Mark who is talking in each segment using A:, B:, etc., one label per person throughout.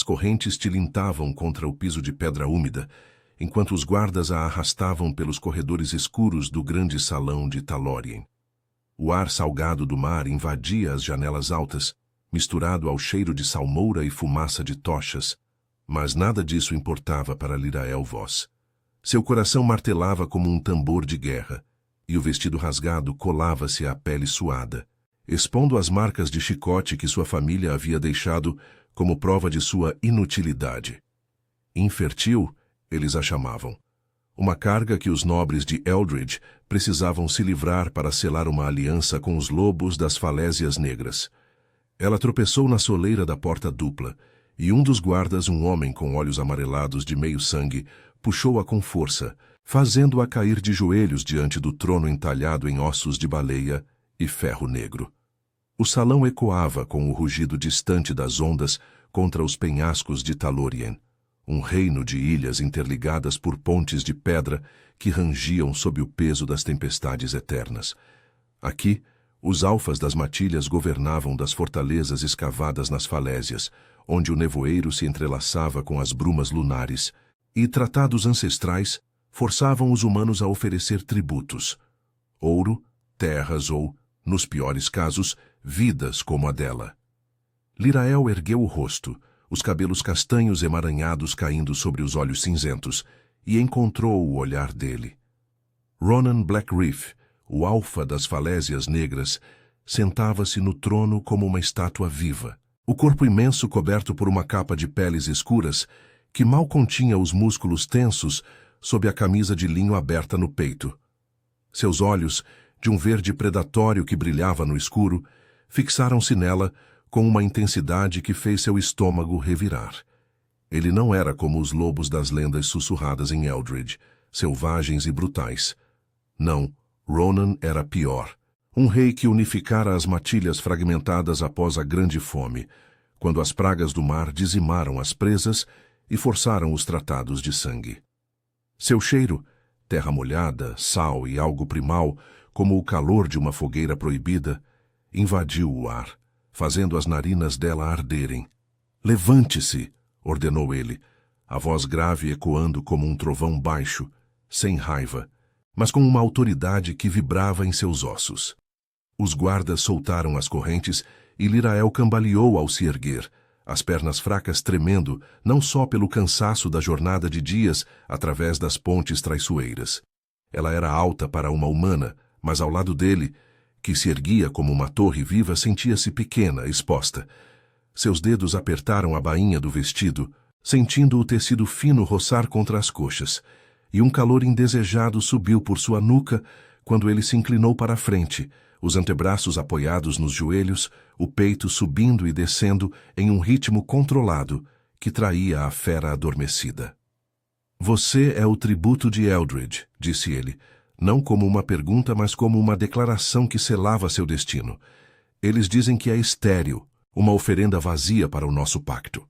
A: correntes tilintavam contra o piso de pedra úmida, enquanto os guardas a arrastavam pelos corredores escuros do grande salão de Talórien. O ar salgado do mar invadia as janelas altas, misturado ao cheiro de salmoura e fumaça de tochas, mas nada disso importava para Lírael Voss. Seu coração martelava como um tambor de guerra, e o vestido rasgado colava-se à pele suada, expondo as marcas de chicote que sua família havia deixado como prova de sua inutilidade. Infértil, eles a chamavam. Uma carga que os nobres de Eldred precisavam se livrar para selar uma aliança com os lobos das falésias negras. Ela tropeçou na soleira da porta dupla, e um dos guardas, um homem com olhos amarelados de meio sangue, puxou-a com força, fazendo-a cair de joelhos diante do trono entalhado em ossos de baleia e ferro negro. O salão ecoava com o rugido distante das ondas contra os penhascos de Talórien, um reino de ilhas interligadas por pontes de pedra que rangiam sob o peso das tempestades eternas. Aqui, os alfas das matilhas governavam das fortalezas escavadas nas falésias, onde o nevoeiro se entrelaçava com as brumas lunares, e tratados ancestrais forçavam os humanos a oferecer tributos: ouro, terras ou, nos piores casos, vidas como a dela. Lírael ergueu o rosto, os cabelos castanhos emaranhados caindo sobre os olhos cinzentos, e encontrou o olhar dele. Ronan Blackreef, o alfa das falésias negras, sentava-se no trono como uma estátua viva, o corpo imenso coberto por uma capa de peles escuras que mal continha os músculos tensos sob a camisa de linho aberta no peito. Seus olhos, de um verde predatório que brilhava no escuro, fixaram-se nela com uma intensidade que fez seu estômago revirar. Ele não era como os lobos das lendas sussurradas em Eldred, selvagens e brutais. Não, Ronan era pior. Um rei que unificara as matilhas fragmentadas após a grande fome, quando as pragas do mar dizimaram as presas e forçaram os tratados de sangue. Seu cheiro, terra molhada, sal e algo primal, como o calor de uma fogueira proibida, invadiu o ar, fazendo as narinas dela arderem. "Levante-se!" ordenou ele, a voz grave ecoando como um trovão baixo, sem raiva, mas com uma autoridade que vibrava em seus ossos. Os guardas soltaram as correntes e Lírael cambaleou ao se erguer, as pernas fracas tremendo não só pelo cansaço da jornada de dias através das pontes traiçoeiras. Ela era alta para uma humana, mas ao lado dele, que se erguia como uma torre viva, sentia-se pequena, exposta. Seus dedos apertaram a bainha do vestido, sentindo o tecido fino roçar contra as coxas, e um calor indesejado subiu por sua nuca quando ele se inclinou para a frente, os antebraços apoiados nos joelhos, o peito subindo e descendo em um ritmo controlado que traía a fera adormecida. "Você é o tributo de Eldred", disse ele, não como uma pergunta, mas como uma declaração que selava seu destino. "Eles dizem que é estéril, uma oferenda vazia para o nosso pacto."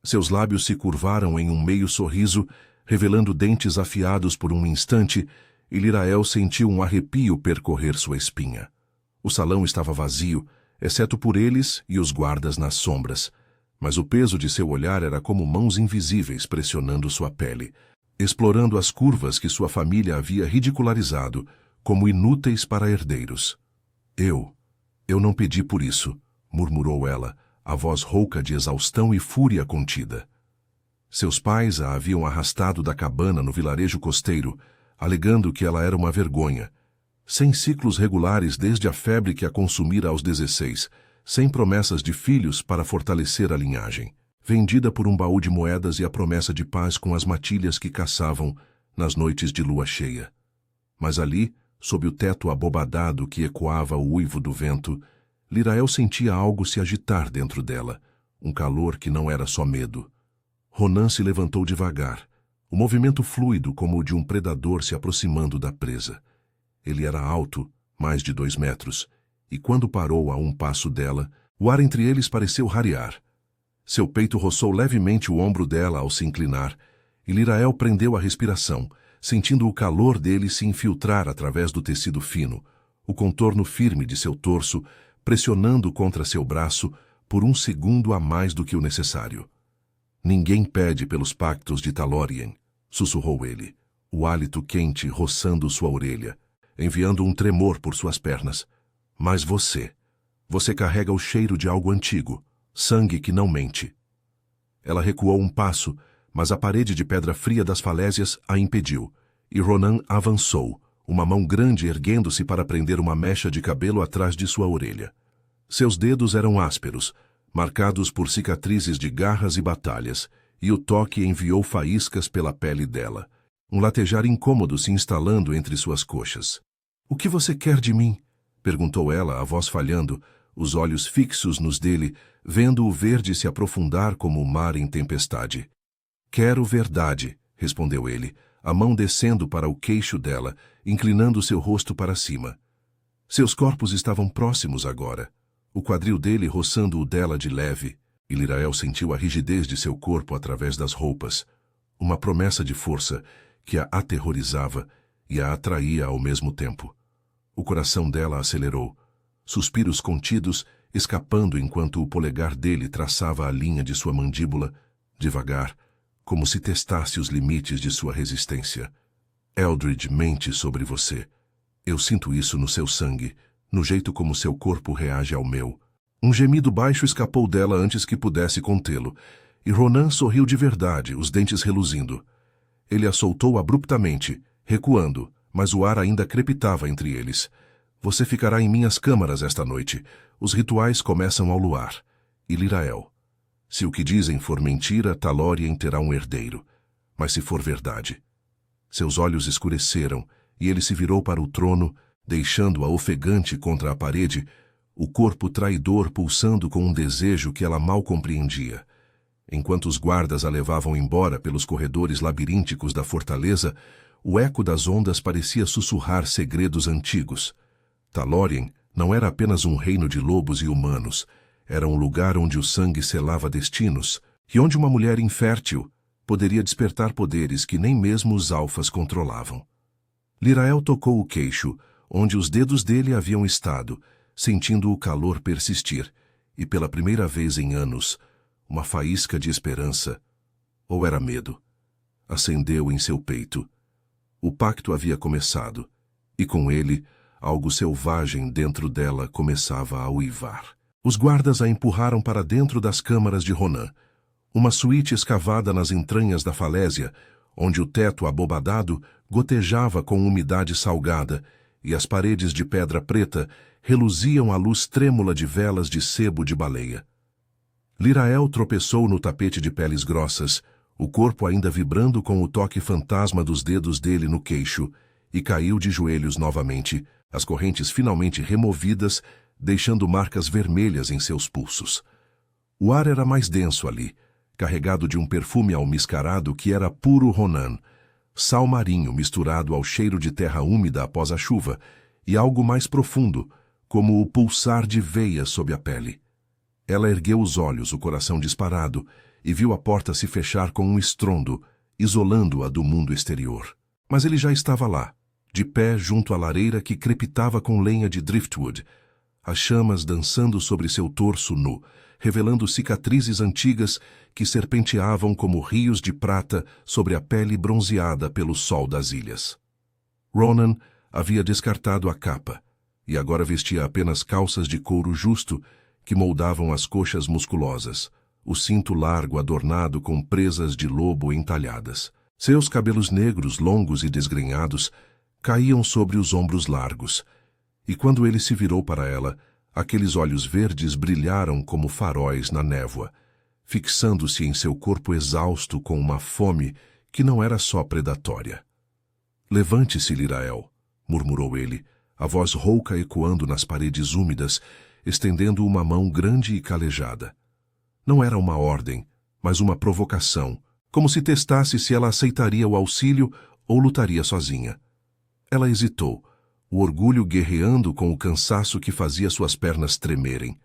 A: Seus lábios se curvaram em um meio sorriso, revelando dentes afiados por um instante, e Lírael sentiu um arrepio percorrer sua espinha. O salão estava vazio, exceto por eles e os guardas nas sombras, mas o peso de seu olhar era como mãos invisíveis pressionando sua pele, explorando as curvas que sua família havia ridicularizado como inúteis para herdeiros. Eu não pedi por isso", murmurou ela, a voz rouca de exaustão e fúria contida. Seus pais a haviam arrastado da cabana no vilarejo costeiro, alegando que ela era uma vergonha, sem ciclos regulares desde a febre que a consumira aos 16, sem promessas de filhos para fortalecer a linhagem, vendida por um baú de moedas e a promessa de paz com as matilhas que caçavam nas noites de lua cheia. Mas ali, sob o teto abobadado que ecoava o uivo do vento, Lírael sentia algo se agitar dentro dela, um calor que não era só medo. Ronan se levantou devagar, o movimento fluido como o de um predador se aproximando da presa. Ele era alto, mais de 2 metros, e quando parou a um passo dela, o ar entre eles pareceu rarear. Seu peito roçou levemente o ombro dela ao se inclinar, e Lírael prendeu a respiração, sentindo o calor dele se infiltrar através do tecido fino, o contorno firme de seu torso, pressionando contra seu braço por um segundo a mais do que o necessário. Ninguém pede pelos pactos de Talórien, sussurrou ele, o hálito quente roçando sua orelha, enviando um tremor por suas pernas. Mas você carrega o cheiro de algo antigo, sangue que não mente. Ela recuou um passo, mas a parede de pedra fria das falésias a impediu, e Ronan avançou, uma mão grande erguendo-se para prender uma mecha de cabelo atrás de sua orelha. Seus dedos eram ásperos, marcados por cicatrizes de garras e batalhas, e o toque enviou faíscas pela pele dela, um latejar incômodo se instalando entre suas coxas. "O que você quer de mim?" perguntou ela, a voz falhando, os olhos fixos nos dele, vendo o verde se aprofundar como o mar em tempestade. "Quero verdade", respondeu ele, a mão descendo para o queixo dela, inclinando seu rosto para cima. Seus corpos estavam próximos agora, o quadril dele roçando o dela de leve, e Lirael sentiu a rigidez de seu corpo através das roupas, uma promessa de força que a aterrorizava e a atraía ao mesmo tempo. O coração dela acelerou, suspiros contidos escapando enquanto o polegar dele traçava a linha de sua mandíbula, devagar, como se testasse os limites de sua resistência. "Eldred mente sobre você. Eu sinto isso no seu sangue, no jeito como seu corpo reage ao meu." Um gemido baixo escapou dela antes que pudesse contê-lo, e Ronan sorriu de verdade, os dentes reluzindo. Ele a soltou abruptamente, recuando, mas o ar ainda crepitava entre eles. "Você ficará em minhas câmaras esta noite. Os rituais começam ao luar. E Lirael. Se o que dizem for mentira, Talórien terá um herdeiro. Mas se for verdade..." Seus olhos escureceram, e ele se virou para o trono, deixando-a ofegante contra a parede, o corpo traidor pulsando com um desejo que ela mal compreendia. Enquanto os guardas a levavam embora pelos corredores labirínticos da fortaleza, o eco das ondas parecia sussurrar segredos antigos. Talórien não era apenas um reino de lobos e humanos, era um lugar onde o sangue selava destinos, e onde uma mulher infértil poderia despertar poderes que nem mesmo os alfas controlavam. Lirael tocou o queixo, onde os dedos dele haviam estado, sentindo o calor persistir, e pela primeira vez em anos, uma faísca de esperança, ou era medo, acendeu em seu peito. O pacto havia começado, e com ele, algo selvagem dentro dela começava a uivar. Os guardas a empurraram para dentro das câmaras de Ronan, uma suíte escavada nas entranhas da falésia, onde o teto abobadado gotejava com umidade salgada e as paredes de pedra preta reluziam à luz trêmula de velas de sebo de baleia. Lirael tropeçou no tapete de peles grossas, o corpo ainda vibrando com o toque fantasma dos dedos dele no queixo, e caiu de joelhos novamente, as correntes finalmente removidas, deixando marcas vermelhas em seus pulsos. O ar era mais denso ali, carregado de um perfume almiscarado que era puro Ronan, sal marinho misturado ao cheiro de terra úmida após a chuva, e algo mais profundo, como o pulsar de veias sob a pele. Ela ergueu os olhos, o coração disparado, e viu a porta se fechar com um estrondo, isolando-a do mundo exterior. Mas ele já estava lá, de pé junto à lareira que crepitava com lenha de driftwood, as chamas dançando sobre seu torso nu, revelando cicatrizes antigas que serpenteavam como rios de prata sobre a pele bronzeada pelo sol das ilhas. Ronan havia descartado a capa, e agora vestia apenas calças de couro justo que moldavam as coxas musculosas, o cinto largo adornado com presas de lobo entalhadas. Seus cabelos negros, longos e desgrenhados, caíam sobre os ombros largos, e quando ele se virou para ela, aqueles olhos verdes brilharam como faróis na névoa, fixando-se em seu corpo exausto com uma fome que não era só predatória. "Levante-se, Lirael", murmurou ele, a voz rouca ecoando nas paredes úmidas, estendendo uma mão grande e calejada. Não era uma ordem, mas uma provocação, como se testasse se ela aceitaria o auxílio ou lutaria sozinha. Ela hesitou, o orgulho guerreando com o cansaço que fazia suas pernas tremerem.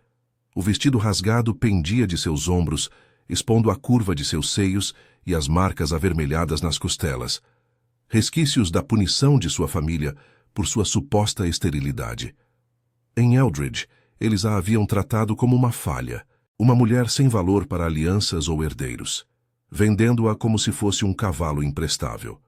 A: O vestido rasgado pendia de seus ombros, expondo a curva de seus seios e as marcas avermelhadas nas costelas, resquícios da punição de sua família por sua suposta esterilidade. Em Eldred, eles a haviam tratado como uma falha, uma mulher sem valor para alianças ou herdeiros. vendendo-a como se fosse um cavalo imprestável.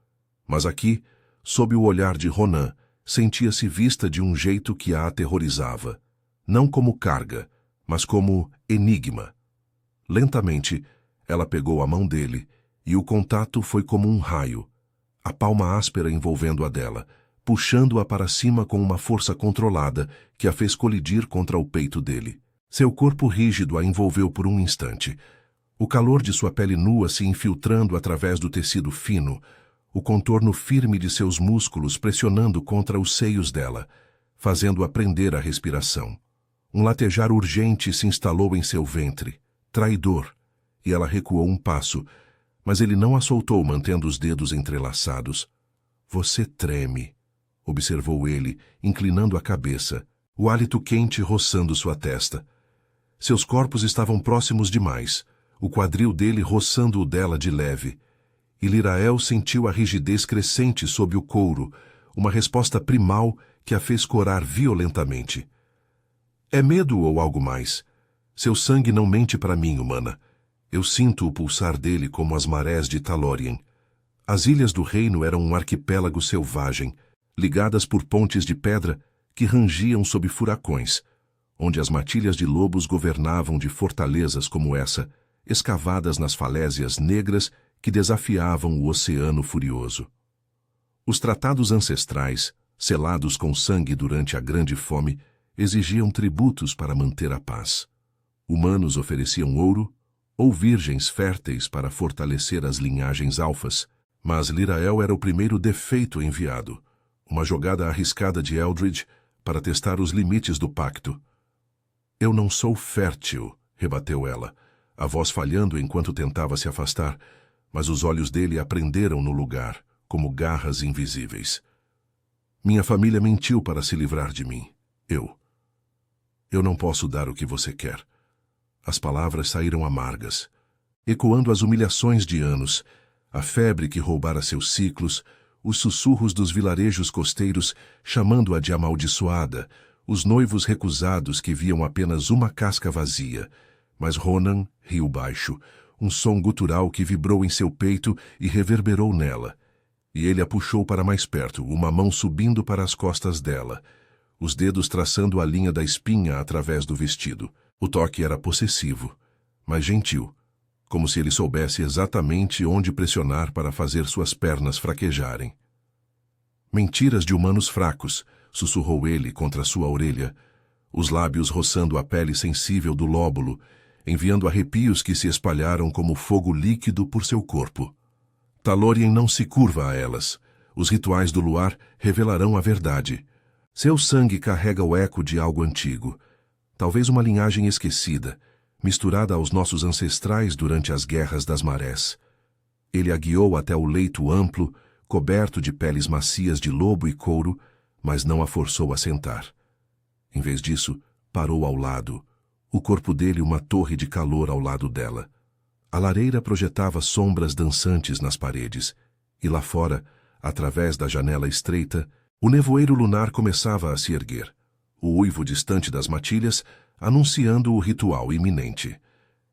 A: Mas aqui, sob o olhar de Ronan, sentia-se vista de um jeito que a aterrorizava, não como carga, mas como enigma. Lentamente, ela pegou a mão dele, e o contato foi como um raio, a palma áspera envolvendo a dela, puxando-a para cima com uma força controlada que a fez colidir contra o peito dele. Seu corpo rígido a envolveu por um instante, o calor de sua pele nua se infiltrando através do tecido fino, o contorno firme de seus músculos pressionando contra os seios dela, fazendo-a prender a respiração. Um latejar urgente se instalou em seu ventre, traidor, e ela recuou um passo, mas ele não a soltou, mantendo os dedos entrelaçados. Você treme, observou ele, inclinando a cabeça, o hálito quente roçando sua testa. Seus corpos estavam próximos demais, o quadril dele roçando o dela de leve, e Lirael sentiu a rigidez crescente sob o couro, uma resposta primal que a fez corar violentamente. É medo ou algo mais? Seu sangue não mente para mim, humana. Eu sinto o pulsar dele como as marés de Talórien. As ilhas do reino eram um arquipélago selvagem, ligadas por pontes de pedra que rangiam sob furacões, onde as matilhas de lobos governavam de fortalezas como essa, escavadas nas falésias negras que desafiavam o oceano furioso. Os tratados ancestrais, selados com sangue durante a Grande Fome, exigiam tributos para manter a paz. Humanos ofereciam ouro ou virgens férteis para fortalecer as linhagens alfas, mas Lirael era o primeiro defeito enviado, uma jogada arriscada de Eldred para testar os limites do pacto. Eu não sou fértil, rebateu ela, a voz falhando enquanto tentava se afastar, mas os olhos dele aprenderam no lugar, como garras invisíveis. Minha família mentiu para se livrar de mim. Eu não posso dar o que você quer. As palavras saíram amargas, ecoando as humilhações de anos, a febre que roubara seus ciclos, os sussurros dos vilarejos costeiros chamando-a de amaldiçoada, os noivos recusados que viam apenas uma casca vazia. Mas Ronan riu baixo, um som gutural que vibrou em seu peito e reverberou nela. E ele a puxou para mais perto, uma mão subindo para as costas dela, os dedos traçando a linha da espinha através do vestido. O toque era possessivo, mas gentil, como se ele soubesse exatamente onde pressionar para fazer suas pernas fraquejarem. Mentiras de humanos fracos, sussurrou ele contra sua orelha, os lábios roçando a pele sensível do lóbulo, enviando arrepios que se espalharam como fogo líquido por seu corpo. Talórien não se curva a elas. Os rituais do luar revelarão a verdade. Seu sangue carrega o eco de algo antigo, talvez uma linhagem esquecida, misturada aos nossos ancestrais durante as guerras das marés. Ele a guiou até o leito amplo, coberto de peles macias de lobo e couro, mas não a forçou a sentar. Em vez disso, parou ao lado, o corpo dele uma torre de calor ao lado dela. A lareira projetava sombras dançantes nas paredes, e lá fora, através da janela estreita, o nevoeiro lunar começava a se erguer, o uivo distante das matilhas anunciando o ritual iminente.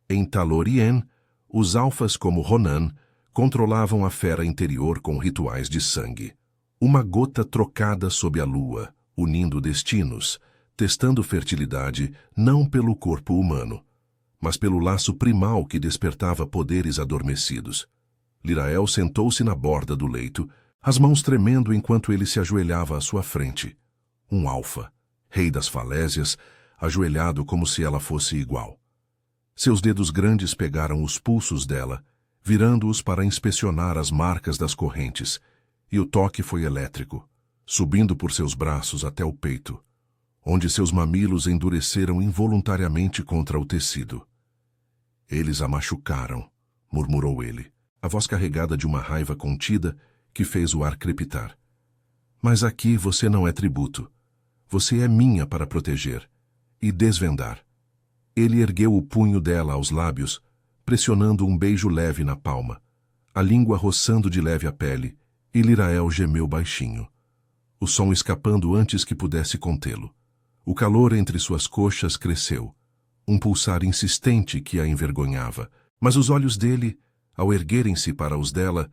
A: Em Talórien, os alfas como Ronan controlavam a fera interior com rituais de sangue. Uma gota trocada sob a lua, unindo destinos, testando fertilidade não pelo corpo humano, mas pelo laço primal que despertava poderes adormecidos. Lirael sentou-se na borda do leito, as mãos tremendo enquanto ele se ajoelhava à sua frente. Um alfa, rei das falésias, ajoelhado como se ela fosse igual. Seus dedos grandes pegaram os pulsos dela, virando-os para inspecionar as marcas das correntes, e o toque foi elétrico, subindo por seus braços até o peito, onde seus mamilos endureceram involuntariamente contra o tecido. Eles a machucaram, murmurou ele, a voz carregada de uma raiva contida que fez o ar crepitar. Mas aqui você não é tributo. Você é minha para proteger e desvendar. Ele ergueu o punho dela aos lábios, pressionando um beijo leve na palma, a língua roçando de leve a pele, e Lirael gemeu baixinho, o som escapando antes que pudesse contê-lo. O calor entre suas coxas cresceu, um pulsar insistente que a envergonhava, mas os olhos dele, ao erguerem-se para os dela,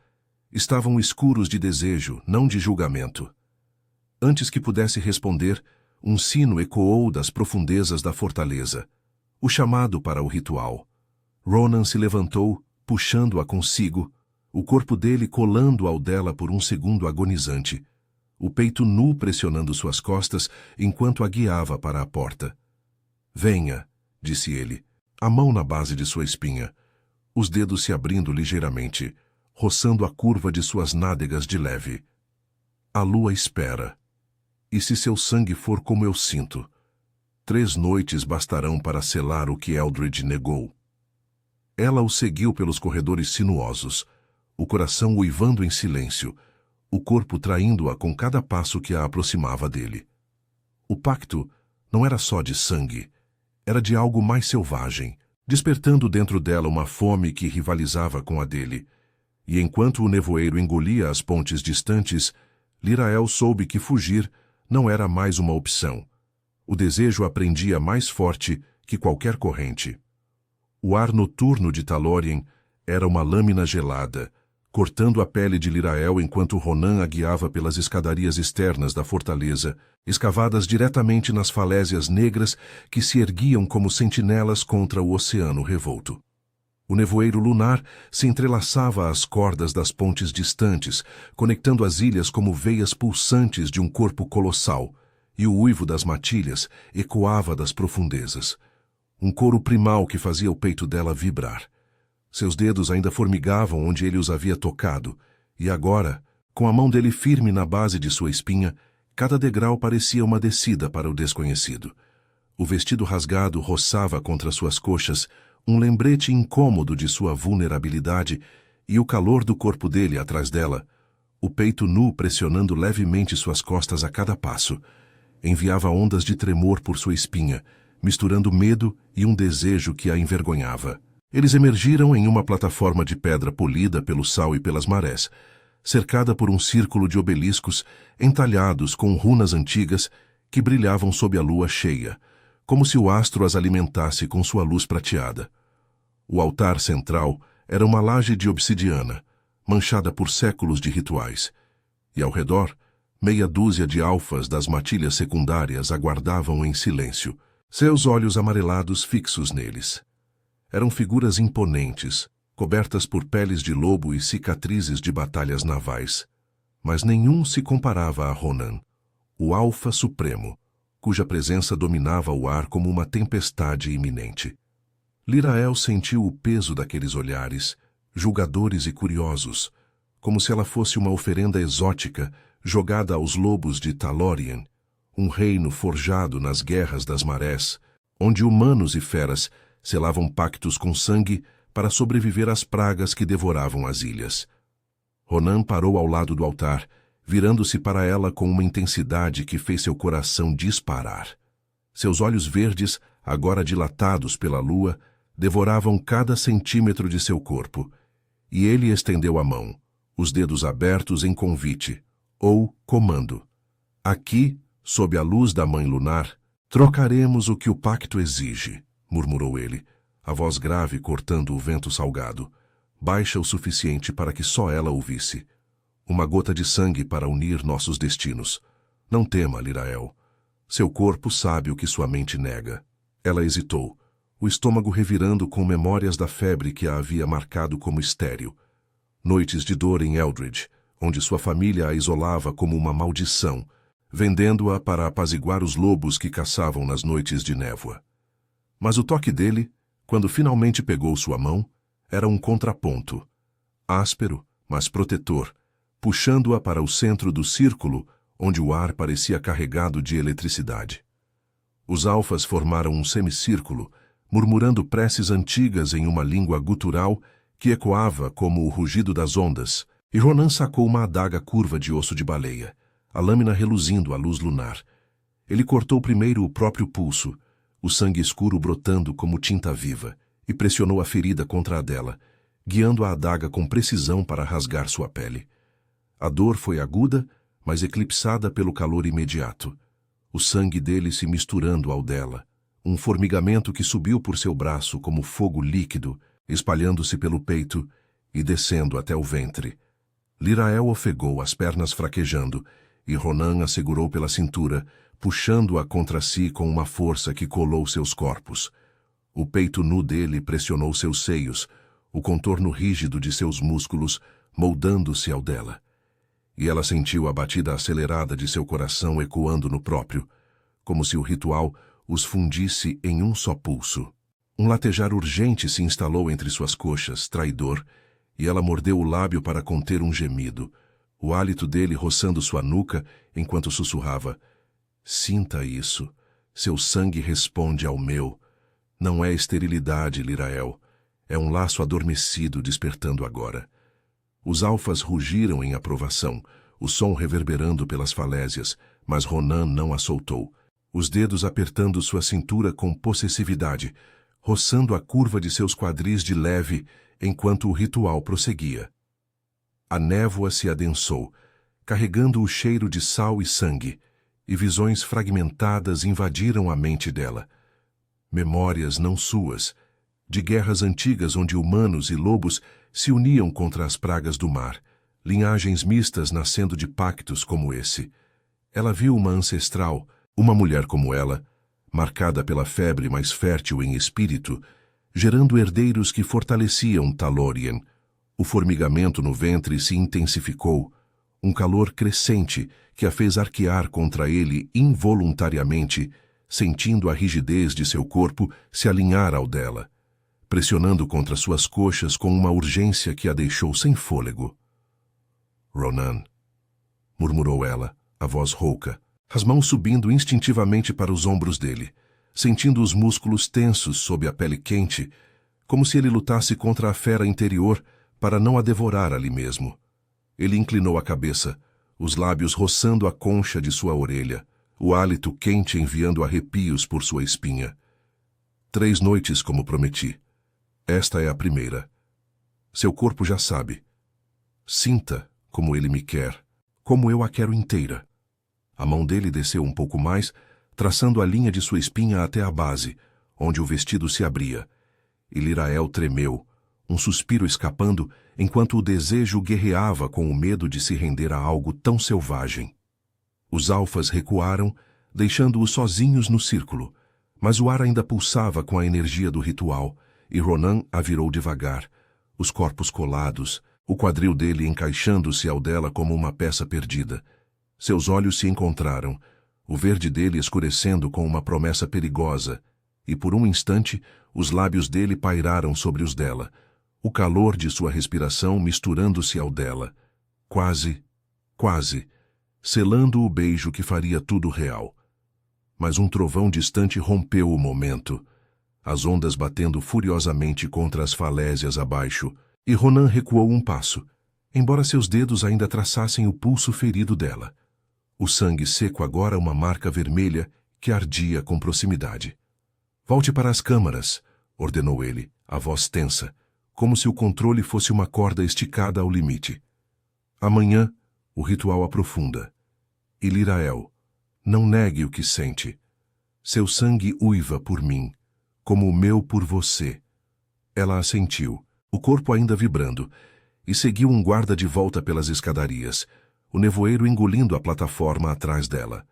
A: estavam escuros de desejo, não de julgamento. Antes que pudesse responder, um sino ecoou das profundezas da fortaleza, o chamado para o ritual. Ronan se levantou, puxando-a consigo, o corpo dele colando ao dela por um segundo agonizante, o peito nu pressionando suas costas enquanto a guiava para a porta. "Venha", disse ele, a mão na base de sua espinha, os dedos se abrindo ligeiramente, roçando a curva de suas nádegas de leve. "A lua espera. E se seu sangue for como eu sinto, 3 noites bastarão para selar o que Eldred negou." Ela o seguiu pelos corredores sinuosos, o coração uivando em silêncio, o corpo traindo-a com cada passo que a aproximava dele. O pacto não era só de sangue, era de algo mais selvagem, despertando dentro dela uma fome que rivalizava com a dele. E enquanto o nevoeiro engolia as pontes distantes, Lirael soube que fugir não era mais uma opção. O desejo a prendia mais forte que qualquer corrente. O ar noturno de Talórien era uma lâmina gelada, cortando a pele de Lirael enquanto Ronan a guiava pelas escadarias externas da fortaleza, escavadas diretamente nas falésias negras que se erguiam como sentinelas contra o oceano revolto. O nevoeiro lunar se entrelaçava às cordas das pontes distantes, conectando as ilhas como veias pulsantes de um corpo colossal, e o uivo das matilhas ecoava das profundezas. Um coro primal que fazia o peito dela vibrar. Seus dedos ainda formigavam onde ele os havia tocado, e agora, com a mão dele firme na base de sua espinha, cada degrau parecia uma descida para o desconhecido. O vestido rasgado roçava contra suas coxas, um lembrete incômodo de sua vulnerabilidade, e o calor do corpo dele atrás dela, o peito nu pressionando levemente suas costas a cada passo, enviava ondas de tremor por sua espinha, misturando medo e um desejo que a envergonhava. Eles emergiram em uma plataforma de pedra polida pelo sal e pelas marés, cercada por um círculo de obeliscos entalhados com runas antigas que brilhavam sob a lua cheia, como se o astro as alimentasse com sua luz prateada. O altar central era uma laje de obsidiana, manchada por séculos de rituais, e ao redor, meia dúzia de alfas das matilhas secundárias aguardavam em silêncio, seus olhos amarelados fixos neles. Eram figuras imponentes, cobertas por peles de lobo e cicatrizes de batalhas navais, mas nenhum se comparava a Ronan, o Alfa Supremo, cuja presença dominava o ar como uma tempestade iminente. Lirael sentiu o peso daqueles olhares, julgadores e curiosos, como se ela fosse uma oferenda exótica jogada aos lobos de Talórien, um reino forjado nas guerras das marés, onde humanos e feras selavam pactos com sangue para sobreviver às pragas que devoravam as ilhas. Ronan parou ao lado do altar, virando-se para ela com uma intensidade que fez seu coração disparar. Seus olhos verdes, agora dilatados pela lua, devoravam cada centímetro de seu corpo, e ele estendeu a mão, os dedos abertos em convite, ou comando. "Aqui, sob a luz da Mãe Lunar, trocaremos o que o pacto exige", murmurou ele, a voz grave cortando o vento salgado, baixa o suficiente para que só ela ouvisse. "Uma gota de sangue para unir nossos destinos. Não tema, Lirael. Seu corpo sabe o que sua mente nega." Ela hesitou, o estômago revirando com memórias da febre que a havia marcado como estéril. Noites de dor em Eldred, onde sua família a isolava como uma maldição, vendendo-a para apaziguar os lobos que caçavam nas noites de névoa. Mas o toque dele, quando finalmente pegou sua mão, era um contraponto, áspero, mas protetor, puxando-a para o centro do círculo, onde o ar parecia carregado de eletricidade. Os alfas formaram um semicírculo, murmurando preces antigas em uma língua gutural que ecoava como o rugido das ondas, e Ronan sacou uma adaga curva de osso de baleia, a lâmina reluzindo à luz lunar. Ele cortou primeiro o próprio pulso, o sangue escuro brotando como tinta viva, e pressionou a ferida contra a dela, guiando a adaga com precisão para rasgar sua pele. A dor foi aguda, mas eclipsada pelo calor imediato, o sangue dele se misturando ao dela, um formigamento que subiu por seu braço como fogo líquido, espalhando-se pelo peito, e descendo até o ventre. Lirael ofegou, as pernas fraquejando, e Ronan a segurou pela cintura, puxando-a contra si com uma força que colou seus corpos. O peito nu dele pressionou seus seios, o contorno rígido de seus músculos moldando-se ao dela. E ela sentiu a batida acelerada de seu coração ecoando no próprio, como se o ritual os fundisse em um só pulso. Um latejar urgente se instalou entre suas coxas, traidor, e ela mordeu o lábio para conter um gemido, o hálito dele roçando sua nuca enquanto sussurrava: "Sinta isso. Seu sangue responde ao meu. Não é esterilidade, Lirael. É um laço adormecido despertando agora." Os alfas rugiram em aprovação, o som reverberando pelas falésias, mas Ronan não a soltou, os dedos apertando sua cintura com possessividade, roçando a curva de seus quadris de leve enquanto o ritual prosseguia. A névoa se adensou, carregando o cheiro de sal e sangue, e visões fragmentadas invadiram a mente dela. Memórias não suas, de guerras antigas onde humanos e lobos se uniam contra as pragas do mar, linhagens mistas nascendo de pactos como esse. Ela viu uma ancestral, uma mulher como ela, marcada pela febre mais fértil em espírito, gerando herdeiros que fortaleciam Talorien. O formigamento no ventre se intensificou, um calor crescente que a fez arquear contra ele involuntariamente, sentindo a rigidez de seu corpo se alinhar ao dela, pressionando contra suas coxas com uma urgência que a deixou sem fôlego. "Ronan", murmurou ela, a voz rouca, as mãos subindo instintivamente para os ombros dele, sentindo os músculos tensos sob a pele quente, como se ele lutasse contra a fera interior para não a devorar ali mesmo. Ele inclinou a cabeça, os lábios roçando a concha de sua orelha, o hálito quente enviando arrepios por sua espinha. 3 noites como prometi. Esta é a primeira. Seu corpo já sabe. Sinta como ele me quer, como eu a quero inteira. A mão dele desceu um pouco mais, traçando a linha de sua espinha até a base, onde o vestido se abria. E Lirael tremeu, um suspiro escapando, enquanto o desejo guerreava com o medo de se render a algo tão selvagem. Os alfas recuaram, deixando-os sozinhos no círculo, mas o ar ainda pulsava com a energia do ritual, e Ronan a virou devagar, os corpos colados, o quadril dele encaixando-se ao dela como uma peça perdida. Seus olhos se encontraram, o verde dele escurecendo com uma promessa perigosa, e por um instante os lábios dele pairaram sobre os dela, o calor de sua respiração misturando-se ao dela, quase, selando o beijo que faria tudo real. Mas um trovão distante rompeu o momento, as ondas batendo furiosamente contra as falésias abaixo, e Ronan recuou um passo, embora seus dedos ainda traçassem o pulso ferido dela. O sangue seco agora uma marca vermelha que ardia com proximidade. "Volte para as câmaras", ordenou ele, a voz tensa, como se o controle fosse uma corda esticada ao limite. "Amanhã, o ritual aprofunda. E Lirael, não negue o que sente. Seu sangue uiva por mim, como o meu por você." Ela assentiu, o corpo ainda vibrando, e seguiu um guarda de volta pelas escadarias, o nevoeiro engolindo a plataforma atrás dela.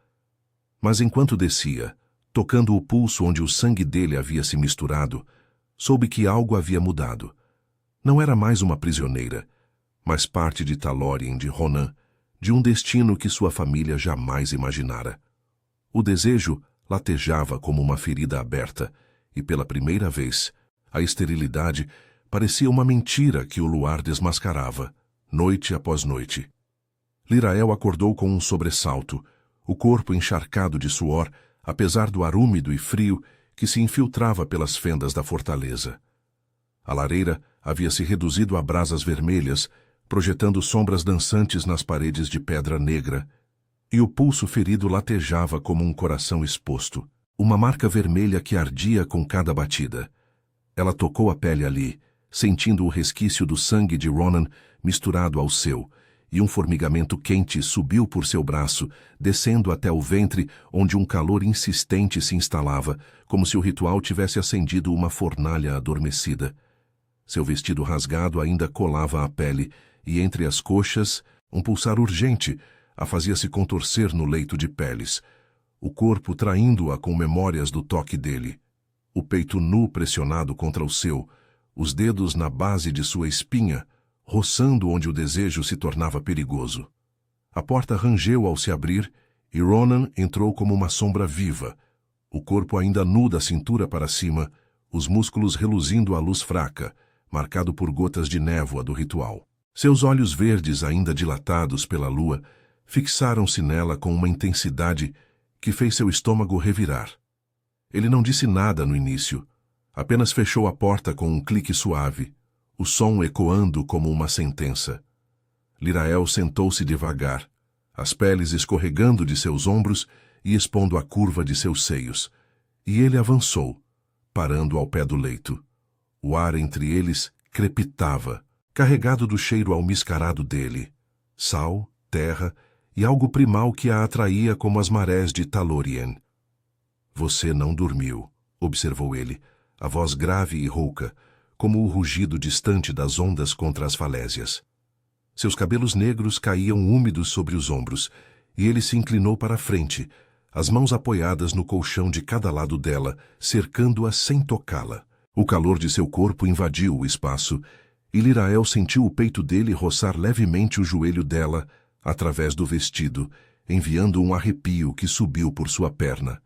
A: Mas enquanto descia, tocando o pulso onde o sangue dele havia se misturado, soube que algo havia mudado. Não era mais uma prisioneira, mas parte de Talorien, de Ronan, de um destino que sua família jamais imaginara. O desejo latejava como uma ferida aberta, e pela primeira vez, a esterilidade parecia uma mentira que o luar desmascarava, noite após noite. Lirael acordou com um sobressalto, o corpo encharcado de suor, apesar do ar úmido e frio que se infiltrava pelas fendas da fortaleza. A lareira havia se reduzido a brasas vermelhas, projetando sombras dançantes nas paredes de pedra negra, e o pulso ferido latejava como um coração exposto, uma marca vermelha que ardia com cada batida. Ela tocou a pele ali, sentindo o resquício do sangue de Ronan misturado ao seu, e um formigamento quente subiu por seu braço, descendo até o ventre, onde um calor insistente se instalava, como se o ritual tivesse acendido uma fornalha adormecida. Seu vestido rasgado ainda colava à pele, e entre as coxas, um pulsar urgente a fazia se contorcer no leito de peles, o corpo traindo-a com memórias do toque dele. O peito nu pressionado contra o seu, os dedos na base de sua espinha, roçando onde o desejo se tornava perigoso. A porta rangeu ao se abrir, e Ronan entrou como uma sombra viva, o corpo ainda nu da cintura para cima, os músculos reluzindo à luz fraca, marcado por gotas de névoa do ritual. Seus olhos verdes, ainda dilatados pela lua, fixaram-se nela com uma intensidade que fez seu estômago revirar. Ele não disse nada no início, apenas fechou a porta com um clique suave, o som ecoando como uma sentença. Lirael sentou-se devagar, as peles escorregando de seus ombros e expondo a curva de seus seios, e ele avançou, parando ao pé do leito. O ar entre eles crepitava, carregado do cheiro almiscarado dele, sal, terra e algo primal que a atraía como as marés de Talorien. Você não dormiu, observou ele, a voz grave e rouca, como o rugido distante das ondas contra as falésias. Seus cabelos negros caíam úmidos sobre os ombros, e ele se inclinou para a frente, as mãos apoiadas no colchão de cada lado dela, cercando-a sem tocá-la. O calor de seu corpo invadiu o espaço, e Lirael sentiu o peito dele roçar levemente o joelho dela, através do vestido, enviando um arrepio que subiu por sua perna.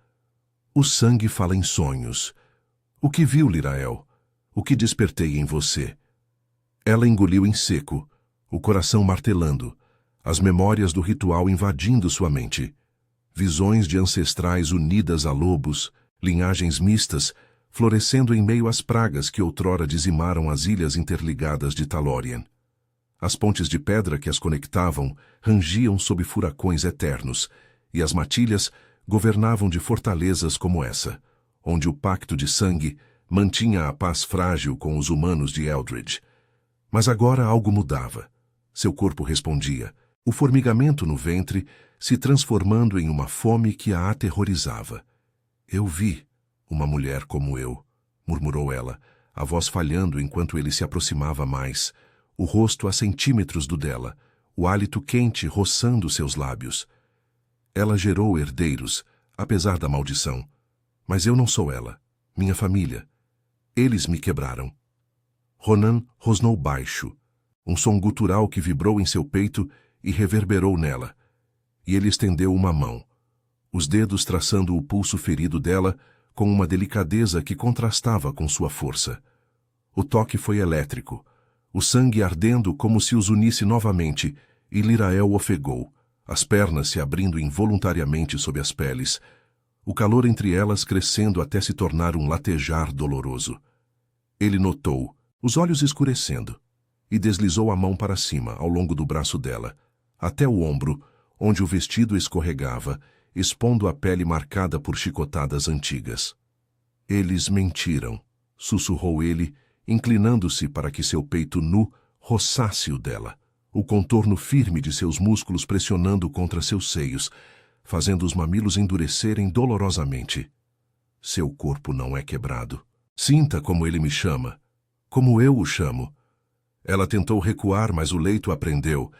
A: O sangue fala em sonhos. O que viu, Lirael? O que despertei em você? Ela engoliu em seco, o coração martelando, as memórias do ritual invadindo sua mente. Visões de ancestrais unidas a lobos, linhagens mistas, florescendo em meio às pragas que outrora dizimaram as ilhas interligadas de Talorien. As pontes de pedra que as conectavam rangiam sob furacões eternos, e as matilhas governavam de fortalezas como essa, onde o pacto de sangue mantinha a paz frágil com os humanos de Eldred. Mas agora algo mudava. Seu corpo respondia, o formigamento no ventre se transformando em uma fome que a aterrorizava. Eu vi uma mulher como eu, murmurou ela, a voz falhando enquanto ele se aproximava mais, o rosto a centímetros do dela, o hálito quente roçando seus lábios. Ela gerou herdeiros, apesar da maldição. Mas eu não sou ela, minha família. Eles me quebraram. Ronan rosnou baixo, um som gutural que vibrou em seu peito e reverberou nela. E ele estendeu uma mão, os dedos traçando o pulso ferido dela com uma delicadeza que contrastava com sua força. O toque foi elétrico, o sangue ardendo como se os unisse novamente, e Lirael ofegou, as pernas se abrindo involuntariamente sob as peles, o calor entre elas crescendo até se tornar um latejar doloroso. Ele notou, os olhos escurecendo, e deslizou a mão para cima, ao longo do braço dela, até o ombro, onde o vestido escorregava, expondo a pele marcada por chicotadas antigas. Eles mentiram, sussurrou ele, inclinando-se para que seu peito nu roçasse o dela, o contorno firme de seus músculos pressionando contra seus seios, fazendo os mamilos endurecerem dolorosamente. Seu corpo não é quebrado. Sinta como ele me chama, como eu o chamo. Ela tentou recuar, mas o leito a prendeu,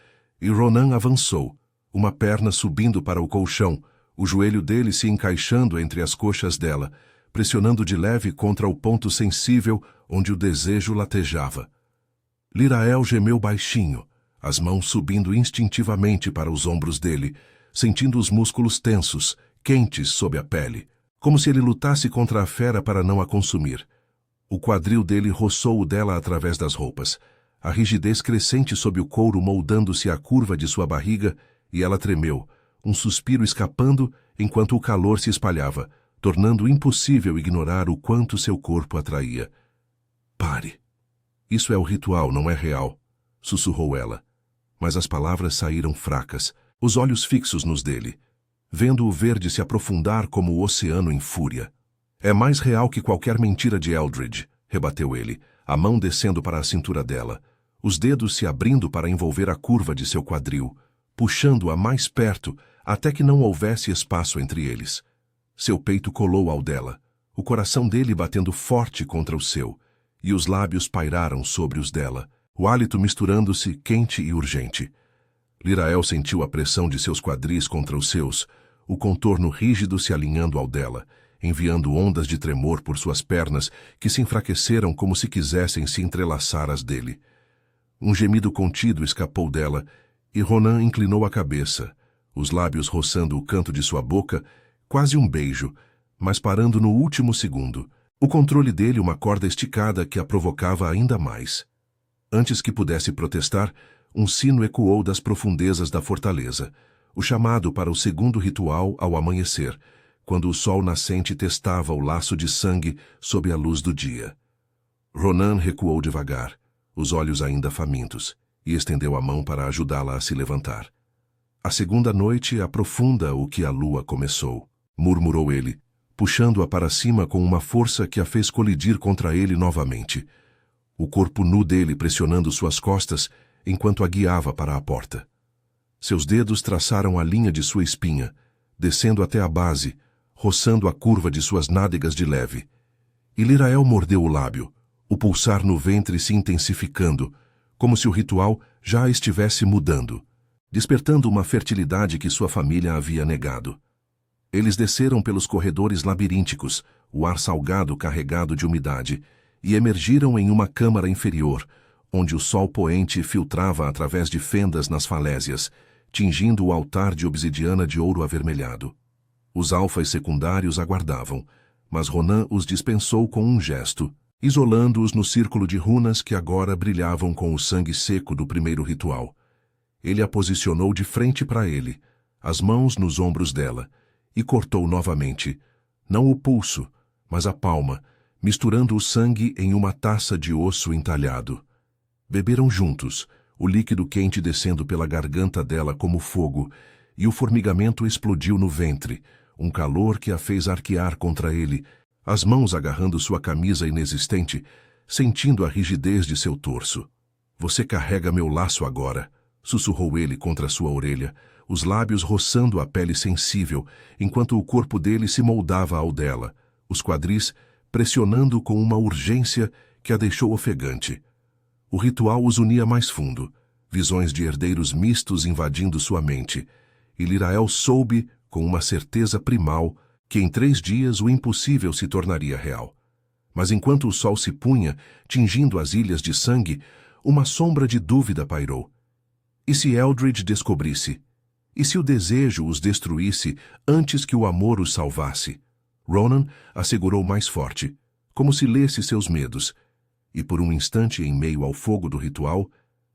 A: e Ronan avançou, uma perna subindo para o colchão, o joelho dele se encaixando entre as coxas dela, pressionando de leve contra o ponto sensível onde o desejo latejava. Lirael gemeu baixinho, as mãos subindo instintivamente para os ombros dele, sentindo os músculos tensos, quentes sob a pele, como se ele lutasse contra a fera para não a consumir. O quadril dele roçou o dela através das roupas, a rigidez crescente sob o couro moldando-se à curva de sua barriga, e ela tremeu, um suspiro escapando enquanto o calor se espalhava, tornando impossível ignorar o quanto seu corpo atraía. Pare. Isso é o ritual, não é real, sussurrou ela. Mas as palavras saíram fracas, os olhos fixos nos dele, vendo o verde se aprofundar como o oceano em fúria. É mais real que qualquer mentira de Eldred, rebateu ele, a mão descendo para a cintura dela, os dedos se abrindo para envolver a curva de seu quadril, puxando-a mais perto até que não houvesse espaço entre eles. Seu peito colou ao dela, o coração dele batendo forte contra o seu, e os lábios pairaram sobre os dela, o hálito misturando-se, quente e urgente. Lirael sentiu a pressão de seus quadris contra os seus, o contorno rígido se alinhando ao dela, enviando ondas de tremor por suas pernas que se enfraqueceram como se quisessem se entrelaçar às dele. Um gemido contido escapou dela, e Ronan inclinou a cabeça, os lábios roçando o canto de sua boca, quase um beijo, mas parando no último segundo, o controle dele uma corda esticada que a provocava ainda mais. Antes que pudesse protestar, um sino ecoou das profundezas da fortaleza, o chamado para o segundo ritual ao amanhecer, quando o sol nascente testava o laço de sangue sob a luz do dia. Ronan recuou devagar, os olhos ainda famintos, e estendeu a mão para ajudá-la a se levantar. A segunda noite aprofunda o que a lua começou, murmurou ele, puxando-a para cima com uma força que a fez colidir contra ele novamente, o corpo nu dele pressionando suas costas enquanto a guiava para a porta. Seus dedos traçaram a linha de sua espinha, descendo até a base, roçando a curva de suas nádegas de leve. E Lirael mordeu o lábio, o pulsar no ventre se intensificando, como se o ritual já estivesse mudando, despertando uma fertilidade que sua família havia negado. Eles desceram pelos corredores labirínticos, o ar salgado carregado de umidade, e emergiram em uma câmara inferior, onde o sol poente filtrava através de fendas nas falésias, tingindo o altar de obsidiana de ouro avermelhado. Os alfas secundários aguardavam, mas Ronan os dispensou com um gesto, isolando-os no círculo de runas que agora brilhavam com o sangue seco do primeiro ritual. Ele a posicionou de frente para ele, as mãos nos ombros dela, e cortou novamente, não o pulso, mas a palma, misturando o sangue em uma taça de osso entalhado. Beberam juntos, o líquido quente descendo pela garganta dela como fogo, e o formigamento explodiu no ventre, um calor que a fez arquear contra ele, as mãos agarrando sua camisa inexistente, sentindo a rigidez de seu torso. "Você carrega meu laço agora", sussurrou ele contra sua orelha, os lábios roçando a pele sensível, enquanto o corpo dele se moldava ao dela, os quadris pressionando com uma urgência que a deixou ofegante. O ritual os unia mais fundo, visões de herdeiros mistos invadindo sua mente, e Lirael soube, com uma certeza primal, que em 3 dias o impossível se tornaria real. Mas enquanto o sol se punha, tingindo as ilhas de sangue, uma sombra de dúvida pairou. E se Eldred descobrisse? E se o desejo os destruísse antes que o amor os salvasse? Ronan assegurou mais forte, como se lesse seus medos, e por um instante em meio ao fogo do ritual,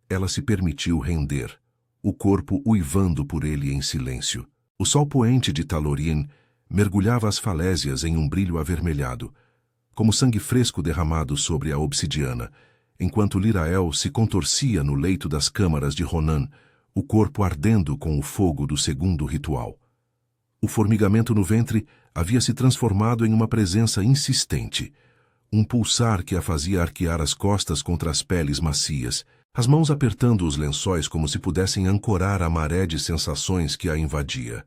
A: ela se permitiu render, o corpo uivando por ele em silêncio. O sol poente de Talorien mergulhava as falésias em um brilho avermelhado, como sangue fresco derramado sobre a obsidiana, enquanto Lirael se contorcia no leito das câmaras de Ronan, o corpo ardendo com o fogo do segundo ritual. O formigamento no ventre havia se transformado em uma presença insistente, um pulsar que a fazia arquear as costas contra as peles macias, as mãos apertando os lençóis como se pudessem ancorar a maré de sensações que a invadia.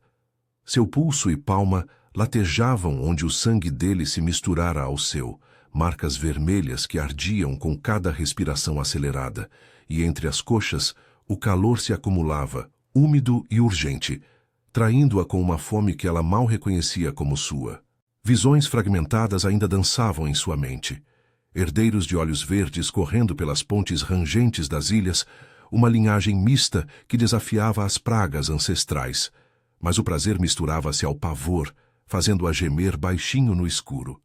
A: Seu pulso e palma latejavam onde o sangue dele se misturara ao seu, marcas vermelhas que ardiam com cada respiração acelerada, e entre as coxas o calor se acumulava, úmido e urgente, traindo-a com uma fome que ela mal reconhecia como sua. Visões fragmentadas ainda dançavam em sua mente. Herdeiros de olhos verdes correndo pelas pontes rangentes das ilhas, uma linhagem mista que desafiava as pragas ancestrais. Mas o prazer misturava-se ao pavor, fazendo-a gemer baixinho no escuro.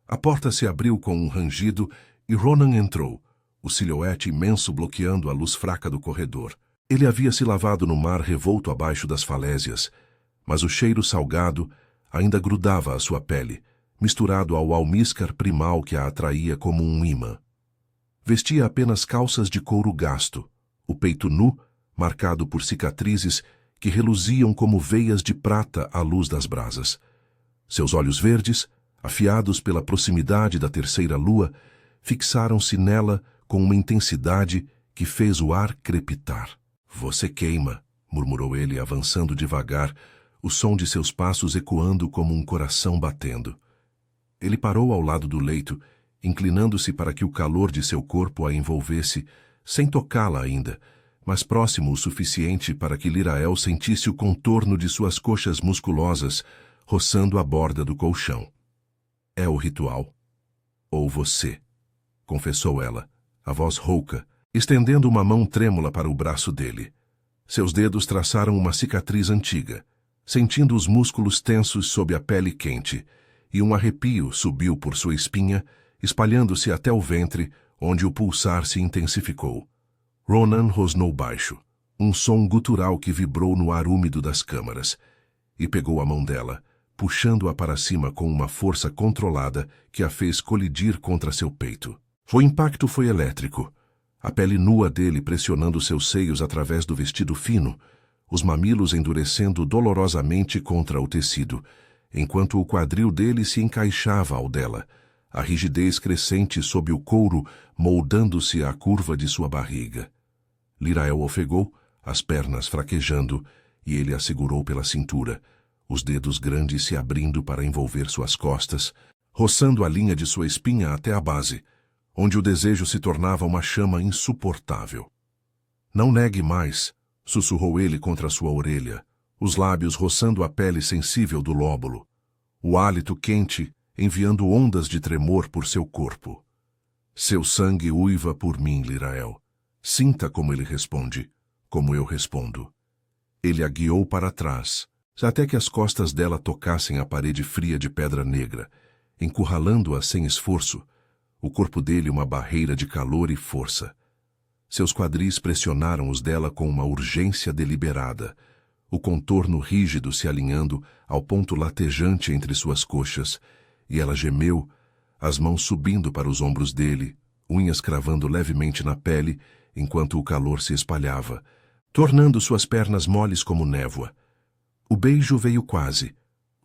A: A porta se abriu com um rangido e Ronan entrou, o silhuete imenso bloqueando a luz fraca do corredor. Ele havia se lavado no mar revolto abaixo das falésias, mas o cheiro salgado ainda grudava à sua pele, misturado ao almíscar primal que a atraía como um imã. Vestia apenas calças de couro gasto, o peito nu, marcado por cicatrizes que reluziam como veias de prata à luz das brasas. Seus olhos verdes, afiados pela proximidade da terceira lua, fixaram-se nela com uma intensidade que fez o ar crepitar. "Você queima", murmurou ele, avançando devagar, o som de seus passos ecoando como um coração batendo. Ele parou ao lado do leito inclinando-se para que o calor de seu corpo a envolvesse, sem tocá-la ainda, mas próximo o suficiente para que Lirael sentisse o contorno de suas coxas musculosas roçando a borda do colchão. É o ritual. Ou você, confessou ela, a voz rouca, estendendo uma mão trêmula para o braço dele. Seus dedos traçaram uma cicatriz antiga, sentindo os músculos tensos sob a pele quente, e um arrepio subiu por sua espinha, espalhando-se até o ventre, onde o pulsar se intensificou. Ronan rosnou baixo, um som gutural que vibrou no ar úmido das câmaras, e pegou a mão dela, puxando-a para cima com uma força controlada que a fez colidir contra seu peito. O impacto foi elétrico. A pele nua dele pressionando seus seios através do vestido fino, os mamilos endurecendo dolorosamente contra o tecido, enquanto o quadril dele se encaixava ao dela, a rigidez crescente sob o couro moldando-se à curva de sua barriga. Lirael ofegou, as pernas fraquejando, e ele a segurou pela cintura, os dedos grandes se abrindo para envolver suas costas, roçando a linha de sua espinha até a base, onde o desejo se tornava uma chama insuportável. Não negue mais, sussurrou ele contra sua orelha, os lábios roçando a pele sensível do lóbulo, o hálito quente enviando ondas de tremor por seu corpo. Seu sangue uiva por mim, Lirael. Sinta como ele responde, como eu respondo. Ele a guiou para trás, até que as costas dela tocassem a parede fria de pedra negra, encurralando-a sem esforço, o corpo dele uma barreira de calor e força. Seus quadris pressionaram os dela com uma urgência deliberada, o contorno rígido se alinhando ao ponto latejante entre suas coxas, e ela gemeu, as mãos subindo para os ombros dele, unhas cravando levemente na pele, enquanto o calor se espalhava, tornando suas pernas moles como névoa. O beijo veio quase,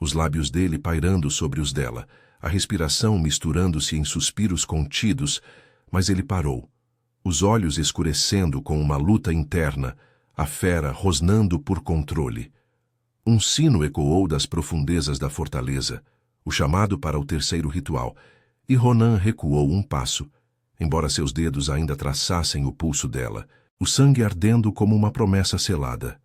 A: os lábios dele pairando sobre os dela, a respiração misturando-se em suspiros contidos, mas ele parou, os olhos escurecendo com uma luta interna, a fera rosnando por controle. Um sino ecoou das profundezas da fortaleza, o chamado para o terceiro ritual, e Ronan recuou um passo, embora seus dedos ainda traçassem o pulso dela, o sangue ardendo como uma promessa selada.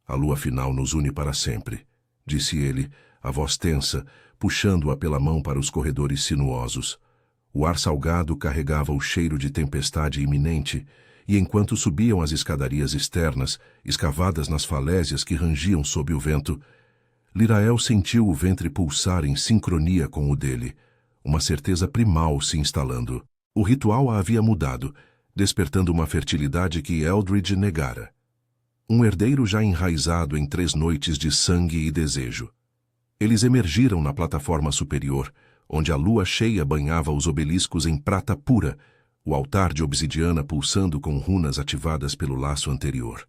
A: A lua final nos une para sempre, disse ele, a voz tensa, puxando-a pela mão para os corredores sinuosos. O ar salgado carregava o cheiro de tempestade iminente, e enquanto subiam as escadarias externas, escavadas nas falésias que rangiam sob o vento, Lirael sentiu o ventre pulsar em sincronia com o dele, uma certeza primal se instalando. O ritual a havia mudado, despertando uma fertilidade que Eldridge negara. Um herdeiro já enraizado em 3 noites de sangue e desejo. Eles emergiram na plataforma superior, onde a lua cheia banhava os obeliscos em prata pura, o altar de obsidiana pulsando com runas ativadas pelo laço anterior.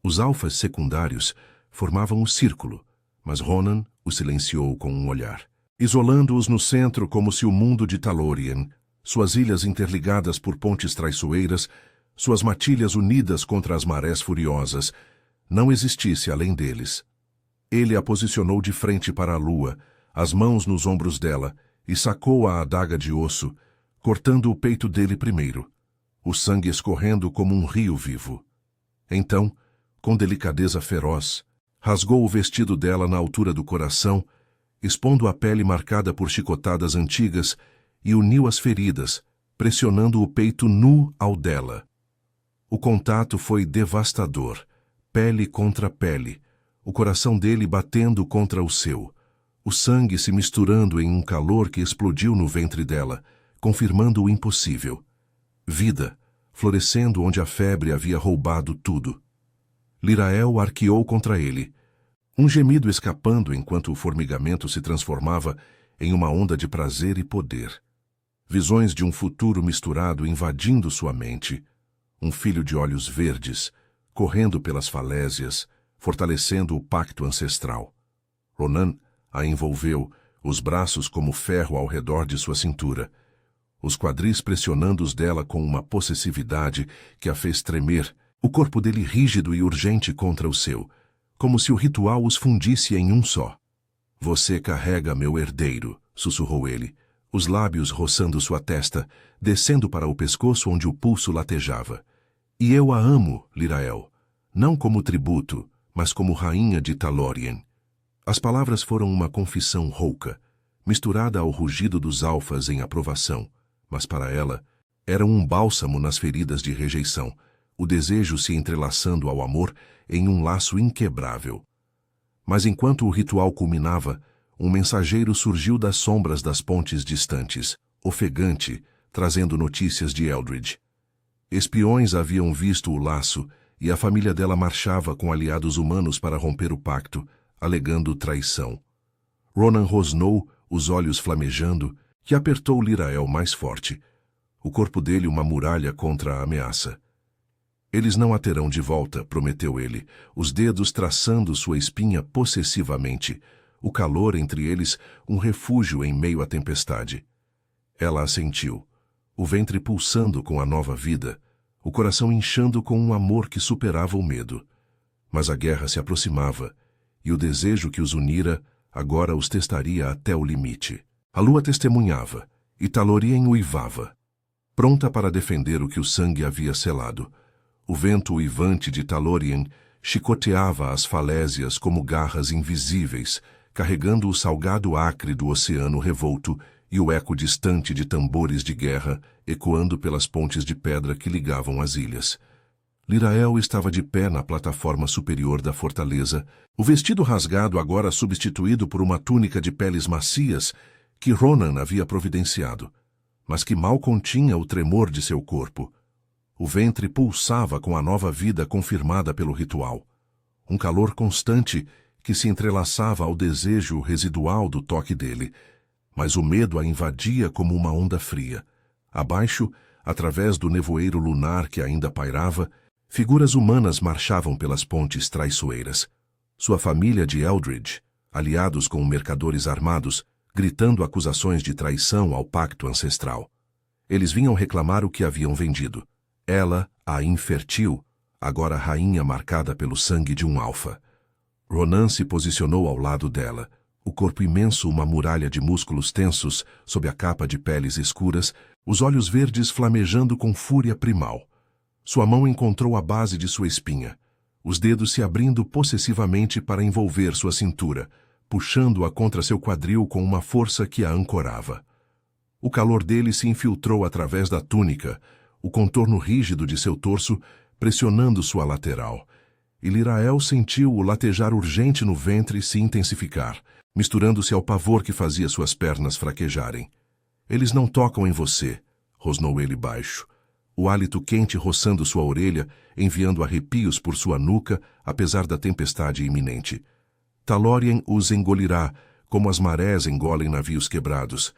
A: Os alfas secundários formavam o círculo, mas Ronan os silenciou com um olhar, isolando-os no centro como se o mundo de Talorien, suas ilhas interligadas por pontes traiçoeiras, suas matilhas unidas contra as marés furiosas, não existisse além deles. Ele a posicionou de frente para a lua, as mãos nos ombros dela, e sacou a adaga de osso, cortando o peito dele primeiro, o sangue escorrendo como um rio vivo. Então, com delicadeza feroz, rasgou o vestido dela na altura do coração, expondo a pele marcada por chicotadas antigas, e uniu as feridas, pressionando o peito nu ao dela. O contato foi devastador, pele contra pele, o coração dele batendo contra o seu, o sangue se misturando em um calor que explodiu no ventre dela, confirmando o impossível. Vida, florescendo onde a febre havia roubado tudo. Lirael arqueou contra ele, um gemido escapando enquanto o formigamento se transformava em uma onda de prazer e poder. Visões de um futuro misturado invadindo sua mente, um filho de olhos verdes, correndo pelas falésias, fortalecendo o pacto ancestral. Ronan a envolveu, os braços como ferro ao redor de sua cintura, os quadris pressionando os dela com uma possessividade que a fez tremer, o corpo dele rígido e urgente contra o seu, como se o ritual os fundisse em um só. Você carrega meu herdeiro, sussurrou ele, os lábios roçando sua testa, descendo para o pescoço onde o pulso latejava. E eu a amo, Lírael, não como tributo, mas como rainha de Talórien. As palavras foram uma confissão rouca, misturada ao rugido dos alfas em aprovação, mas para ela eram um bálsamo nas feridas de rejeição, o desejo se entrelaçando ao amor em um laço inquebrável. Mas enquanto o ritual culminava, um mensageiro surgiu das sombras das pontes distantes, ofegante, trazendo notícias de Eldred. Espiões haviam visto o laço e a família dela marchava com aliados humanos para romper o pacto, alegando traição. Ronan rosnou, os olhos flamejando, e apertou Lírael mais forte. O corpo dele uma muralha contra a ameaça. Eles não a terão de volta, prometeu ele, os dedos traçando sua espinha possessivamente, o calor entre eles um refúgio em meio à tempestade. Ela assentiu, o ventre pulsando com a nova vida, o coração inchando com um amor que superava o medo. Mas a guerra se aproximava, e o desejo que os unira agora os testaria até o limite. A lua testemunhava, e Talórien uivava, pronta para defender o que o sangue havia selado. O vento uivante de Talórien chicoteava as falésias como garras invisíveis, carregando o salgado acre do oceano revolto e o eco distante de tambores de guerra ecoando pelas pontes de pedra que ligavam as ilhas. Lírael estava de pé na plataforma superior da fortaleza, o vestido rasgado agora substituído por uma túnica de peles macias que Ronan havia providenciado, mas que mal continha o tremor de seu corpo. O ventre pulsava com a nova vida confirmada pelo ritual. Um calor constante que se entrelaçava ao desejo residual do toque dele, mas o medo a invadia como uma onda fria. Abaixo, através do nevoeiro lunar que ainda pairava, figuras humanas marchavam pelas pontes traiçoeiras. Sua família de Eldred, aliados com mercadores armados, gritando acusações de traição ao pacto ancestral. Eles vinham reclamar o que haviam vendido. Ela, a infértil, agora rainha marcada pelo sangue de um alfa. Ronan se posicionou ao lado dela, o corpo imenso uma muralha de músculos tensos sob a capa de peles escuras, os olhos verdes flamejando com fúria primal. Sua mão encontrou a base de sua espinha, os dedos se abrindo possessivamente para envolver sua cintura, puxando-a contra seu quadril com uma força que a ancorava. O calor dele se infiltrou através da túnica, o contorno rígido de seu torso pressionando sua lateral, e Lírael sentiu o latejar urgente no ventre se intensificar, misturando-se ao pavor que fazia suas pernas fraquejarem. Eles não tocam em você, rosnou ele baixo, o hálito quente roçando sua orelha, enviando arrepios por sua nuca, apesar da tempestade iminente. Talórien os engolirá, como as marés engolem navios quebrados.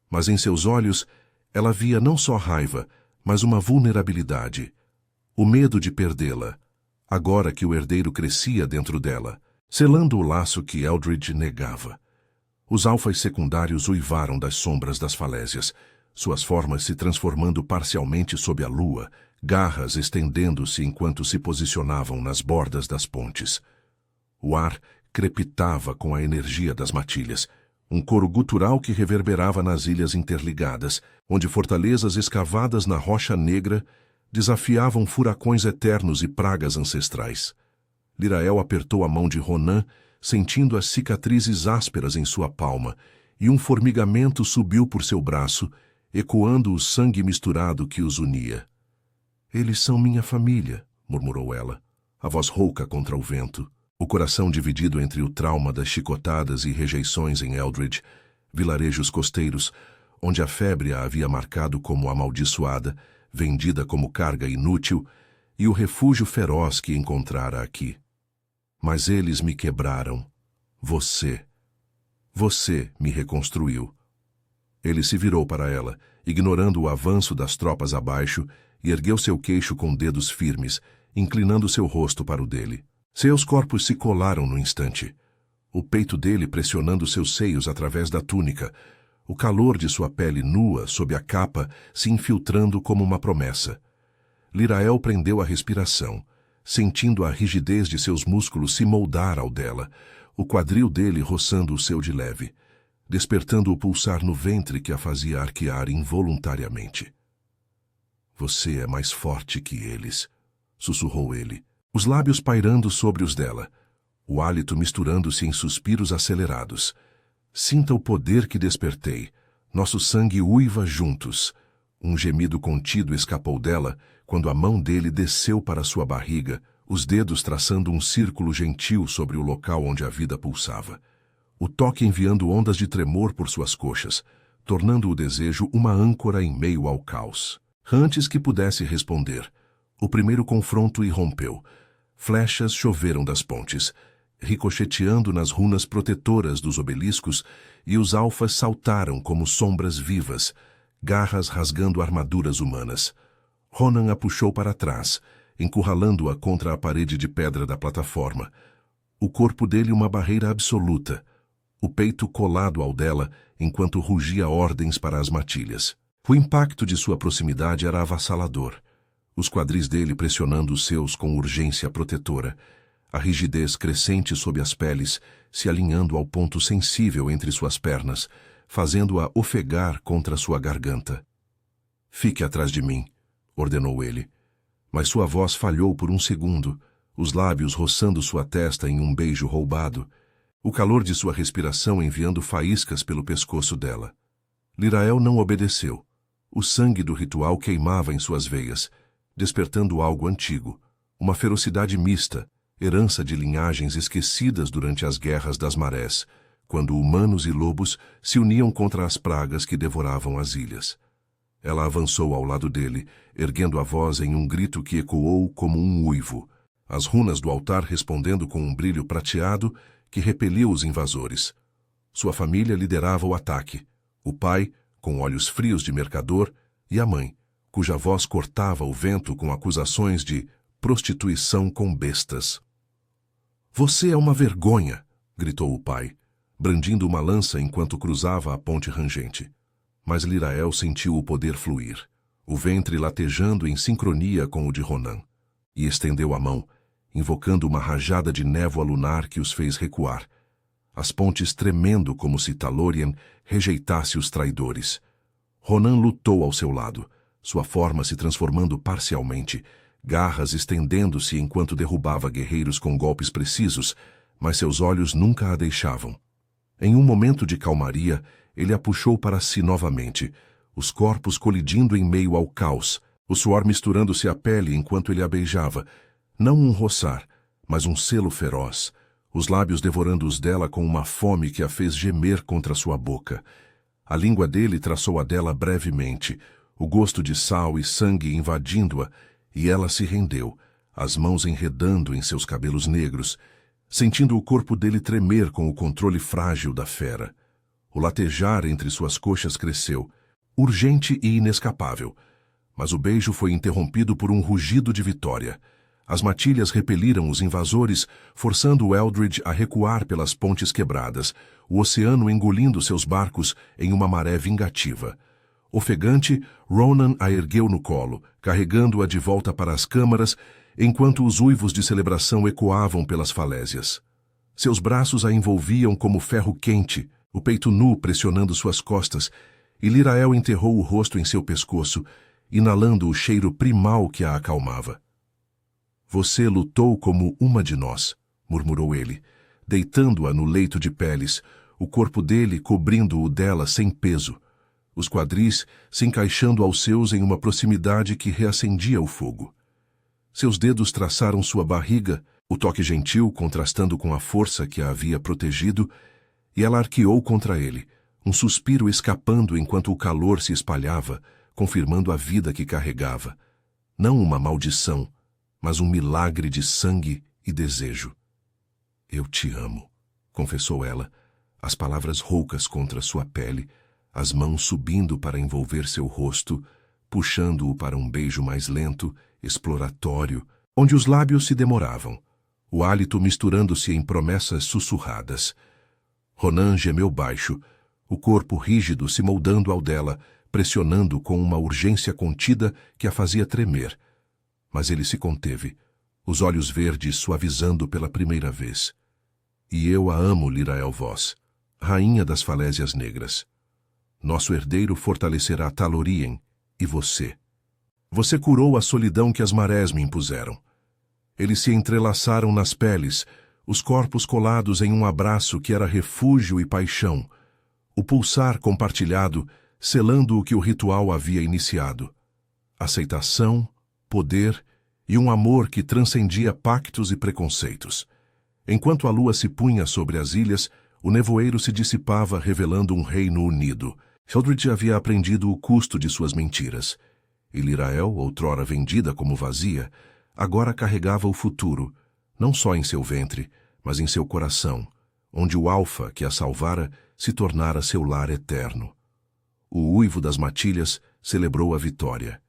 A: Mas em seus olhos, ela via não só raiva, mas uma vulnerabilidade. O medo de perdê-la, agora que o herdeiro crescia dentro dela, selando o laço que Eldred negava. Os alfas secundários uivaram das sombras das falésias, suas formas se transformando parcialmente sob a lua, garras estendendo-se enquanto se posicionavam nas bordas das pontes. O ar crepitava com a energia das matilhas, um coro gutural que reverberava nas ilhas interligadas, onde fortalezas escavadas na rocha negra desafiavam furacões eternos e pragas ancestrais. Lírael apertou a mão de Ronan, sentindo as cicatrizes ásperas em sua palma, e um formigamento subiu por seu braço, ecoando o sangue misturado que os unia. "Eles são minha família", murmurou ela, a voz rouca contra o vento, o coração dividido entre o trauma das chicotadas e rejeições em Eldred, vilarejos costeiros, onde a febre a havia marcado como amaldiçoada, vendida como carga inútil, e o refúgio feroz que encontrara aqui. Mas eles me quebraram. Você me reconstruiu. Ele se virou para ela, ignorando o avanço das tropas abaixo, e ergueu seu queixo com dedos firmes, inclinando seu rosto para o dele. Seus corpos se colaram no instante. O peito dele pressionando seus seios através da túnica, o calor de sua pele nua sob a capa se infiltrando como uma promessa. Lírael prendeu a respiração, sentindo a rigidez de seus músculos se moldar ao dela, o quadril dele roçando o seu de leve. despertando o pulsar no ventre que a fazia arquear involuntariamente. Você é mais forte que eles, sussurrou ele, os lábios pairando sobre os dela, o hálito misturando-se em suspiros acelerados. Sinta o poder que despertei. Nosso sangue uiva juntos. Um gemido contido escapou dela quando a mão dele desceu para sua barriga, os dedos traçando um círculo gentil sobre o local onde a vida pulsava. O toque enviando ondas de tremor por suas coxas, tornando o desejo uma âncora em meio ao caos. Antes que pudesse responder, o primeiro confronto irrompeu. Flechas choveram das pontes, ricocheteando nas runas protetoras dos obeliscos, e os alfas saltaram como sombras vivas, garras rasgando armaduras humanas. Ronan a puxou para trás, encurralando-a contra a parede de pedra da plataforma. O corpo dele uma barreira absoluta, o peito colado ao dela enquanto rugia ordens para as matilhas. O impacto de sua proximidade era avassalador, os quadris dele pressionando os seus com urgência protetora, a rigidez crescente sob as peles se alinhando ao ponto sensível entre suas pernas, fazendo-a ofegar contra sua garganta. Fique atrás de mim, ordenou ele, mas sua voz falhou por um segundo, os lábios roçando sua testa em um beijo roubado, o calor de sua respiração enviando faíscas pelo pescoço dela. Lirael não obedeceu. O sangue do ritual queimava em suas veias, despertando algo antigo, uma ferocidade mista, herança de linhagens esquecidas durante as guerras das marés, quando humanos e lobos se uniam contra as pragas que devoravam as ilhas. Ela avançou ao lado dele, erguendo a voz em um grito que ecoou como um uivo, as runas do altar respondendo com um brilho prateado que repeliu os invasores. Sua família liderava o ataque, o pai, com olhos frios de mercador, e a mãe, cuja voz cortava o vento com acusações de prostituição com bestas. Você é uma vergonha, gritou o pai, brandindo uma lança enquanto cruzava a ponte rangente. Mas Lirael sentiu o poder fluir, o ventre latejando em sincronia com o de Ronan, e estendeu a mão, invocando uma rajada de névoa lunar que os fez recuar, as pontes tremendo como se Talorien rejeitasse os traidores. Ronan lutou ao seu lado, sua forma se transformando parcialmente, garras estendendo-se enquanto derrubava guerreiros com golpes precisos, mas seus olhos nunca a deixavam. Em um momento de calmaria, ele a puxou para si novamente, os corpos colidindo em meio ao caos, o suor misturando-se à pele enquanto ele a beijava, não um roçar, mas um selo feroz, os lábios devorando os dela com uma fome que a fez gemer contra sua boca. A língua dele traçou a dela brevemente, o gosto de sal e sangue invadindo-a, e ela se rendeu, as mãos enredando em seus cabelos negros, sentindo o corpo dele tremer com o controle frágil da fera. O latejar entre suas coxas cresceu, urgente e inescapável, mas o beijo foi interrompido por um rugido de vitória. As matilhas repeliram os invasores, forçando o Eldridge a recuar pelas pontes quebradas, o oceano engolindo seus barcos em uma maré vingativa. Ofegante, Ronan a ergueu no colo, carregando-a de volta para as câmaras, enquanto os uivos de celebração ecoavam pelas falésias. Seus braços a envolviam como ferro quente, o peito nu pressionando suas costas, e Lirael enterrou o rosto em seu pescoço, inalando o cheiro primal que a acalmava. Você lutou como uma de nós, murmurou ele, deitando-a no leito de peles, o corpo dele cobrindo o dela sem peso, os quadris se encaixando aos seus em uma proximidade que reacendia o fogo. Seus dedos traçaram sua barriga, o toque gentil contrastando com a força que a havia protegido, e ela arqueou contra ele, um suspiro escapando enquanto o calor se espalhava, confirmando a vida que carregava. Não uma maldição, mas um milagre de sangue e desejo. Eu te amo, confessou ela, as palavras roucas contra sua pele, as mãos subindo para envolver seu rosto, puxando-o para um beijo mais lento, exploratório, onde os lábios se demoravam, o hálito misturando-se em promessas sussurradas. Ronan gemeu baixo, o corpo rígido se moldando ao dela, pressionando com uma urgência contida que a fazia tremer. Mas ele se conteve, os olhos verdes suavizando pela primeira vez. E eu a amo, Lirael Voss, rainha das falésias negras. Nosso herdeiro fortalecerá Talorien e você. Você curou a solidão que as marés me impuseram. Eles se entrelaçaram nas peles, os corpos colados em um abraço que era refúgio e paixão, o pulsar compartilhado, selando o que o ritual havia iniciado. Aceitação, poder e um amor que transcendia pactos e preconceitos. Enquanto a lua se punha sobre as ilhas, o nevoeiro se dissipava, revelando um reino unido. Hildred havia aprendido o custo de suas mentiras. E Lirael, outrora vendida como vazia, agora carregava o futuro, não só em seu ventre, mas em seu coração, onde o Alfa que a salvara se tornara seu lar eterno. O uivo das matilhas celebrou a vitória,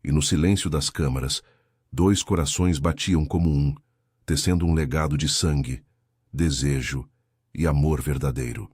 A: e no silêncio das câmaras, 2 corações batiam como um, tecendo um legado de sangue, desejo e amor verdadeiro.